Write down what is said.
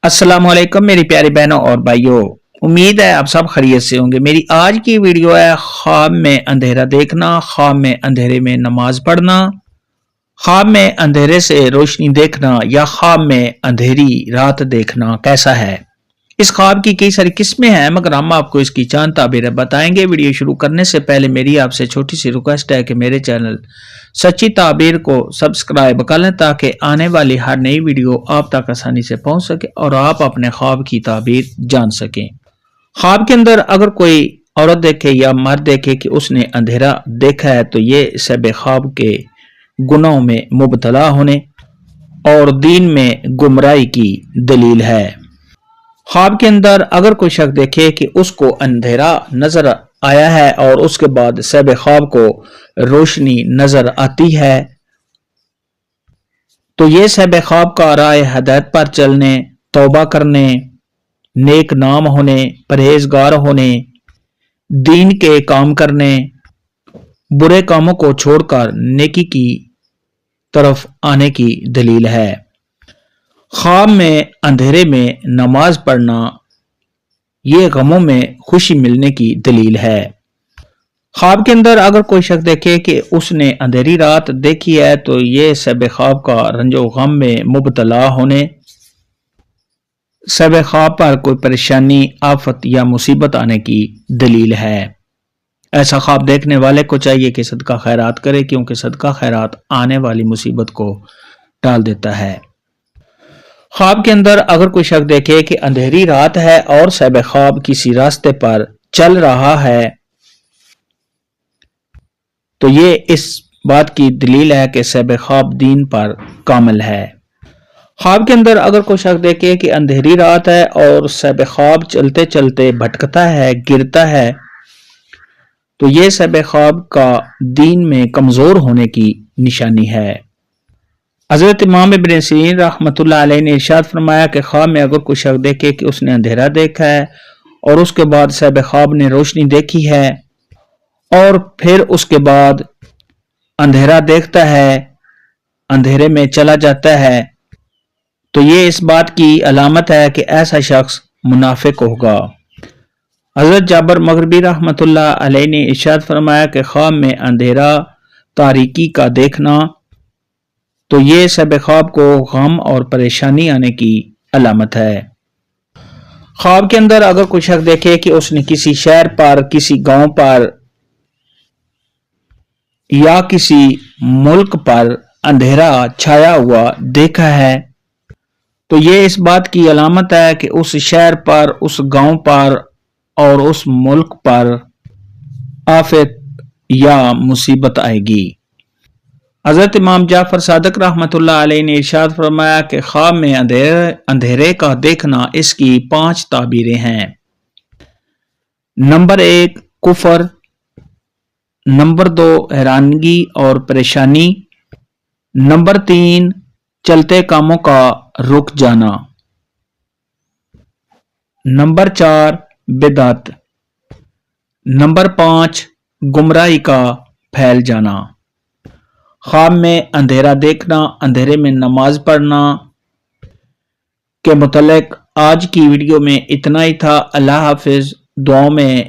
السلام علیکم میری پیاری بہنوں اور بھائیوں، امید ہے آپ سب خیریت سے ہوں گے۔ میری آج کی ویڈیو ہے خواب میں اندھیرا دیکھنا، خواب میں اندھیرے میں نماز پڑھنا، خواب میں اندھیرے سے روشنی دیکھنا یا خواب میں اندھیری رات دیکھنا کیسا ہے۔ اس خواب کی کئی ساری قسمیں ہیں مگر ہم آپ کو اس کی چند تعبیریں بتائیں گے۔ ویڈیو شروع کرنے سے پہلے میری آپ سے چھوٹی سی ریکویسٹ ہے کہ میرے چینل سچی تعبیر کو سبسکرائب کر لیں تاکہ آنے والی ہر نئی ویڈیو آپ تک آسانی سے پہنچ سکے اور آپ اپنے خواب کی تعبیر جان سکیں۔ خواب کے اندر اگر کوئی عورت دیکھے یا مرد دیکھے کہ اس نے اندھیرا دیکھا ہے تو یہ سب خواب کے گناہوں میں مبتلا ہونے اور دین میں گمراہی کی دلیل ہے۔ خواب کے اندر اگر کوئی شخص دیکھے کہ اس کو اندھیرا نظر آیا ہے اور اس کے بعد صاحب خواب کو روشنی نظر آتی ہے تو یہ صاحب خواب کا راہ ہدایت پر چلنے، توبہ کرنے، نیک نام ہونے، پرہیزگار ہونے، دین کے کام کرنے، برے کاموں کو چھوڑ کر نیکی کی طرف آنے کی دلیل ہے۔ خواب میں اندھیرے میں نماز پڑھنا یہ غموں میں خوشی ملنے کی دلیل ہے۔ خواب کے اندر اگر کوئی شخص دیکھے کہ اس نے اندھیری رات دیکھی ہے تو یہ صاحب خواب کا رنج و غم میں مبتلا ہونے، صاحب خواب پر کوئی پریشانی، آفت یا مصیبت آنے کی دلیل ہے۔ ایسا خواب دیکھنے والے کو چاہیے کہ صدقہ خیرات کرے کیونکہ صدقہ خیرات آنے والی مصیبت کو ٹال دیتا ہے۔ خواب کے اندر اگر کوئی شخص دیکھے کہ اندھیری رات ہے اور صاحب خواب کسی راستے پر چل رہا ہے تو یہ اس بات کی دلیل ہے کہ صاحب خواب دین پر کامل ہے۔ خواب کے اندر اگر کوئی شخص دیکھے کہ اندھیری رات ہے اور صاحب خواب چلتے چلتے بھٹکتا ہے، گرتا ہے تو یہ صاحب خواب کا دین میں کمزور ہونے کی نشانی ہے۔ حضرت امام ابن سیرین رحمۃ اللہ علیہ نے ارشاد فرمایا کہ خواب میں اگر کوئی شخص دیکھے کہ اس نے اندھیرا دیکھا ہے اور اس کے بعد صاحب خواب نے روشنی دیکھی ہے اور پھر اس کے بعد اندھیرا دیکھتا ہے، اندھیرے میں چلا جاتا ہے تو یہ اس بات کی علامت ہے کہ ایسا شخص منافق ہوگا۔ حضرت جابر مغربی رحمۃ اللہ علیہ نے ارشاد فرمایا کہ خواب میں اندھیرا تاریکی کا دیکھنا تو یہ صاحب خواب کو غم اور پریشانی آنے کی علامت ہے۔ خواب کے اندر اگر کوئی شخص دیکھے کہ اس نے کسی شہر پر، کسی گاؤں پر یا کسی ملک پر اندھیرا چھایا ہوا دیکھا ہے تو یہ اس بات کی علامت ہے کہ اس شہر پر، اس گاؤں پر اور اس ملک پر آفت یا مصیبت آئے گی۔ حضرت امام جعفر صادق رحمۃ اللہ علیہ نے ارشاد فرمایا کہ خواب میں اندھیرے کا دیکھنا اس کی 5 تعبیریں ہیں۔ نمبر 1 کفر، نمبر 2 حیرانگی اور پریشانی، نمبر 3 چلتے کاموں کا رک جانا، نمبر 4 بدعت، نمبر 5 گمراہی کا پھیل جانا۔ خواب میں اندھیرا دیکھنا، اندھیرے میں نماز پڑھنا کے متعلق آج کی ویڈیو میں اتنا ہی تھا۔ اللہ حافظ، دعاؤں میں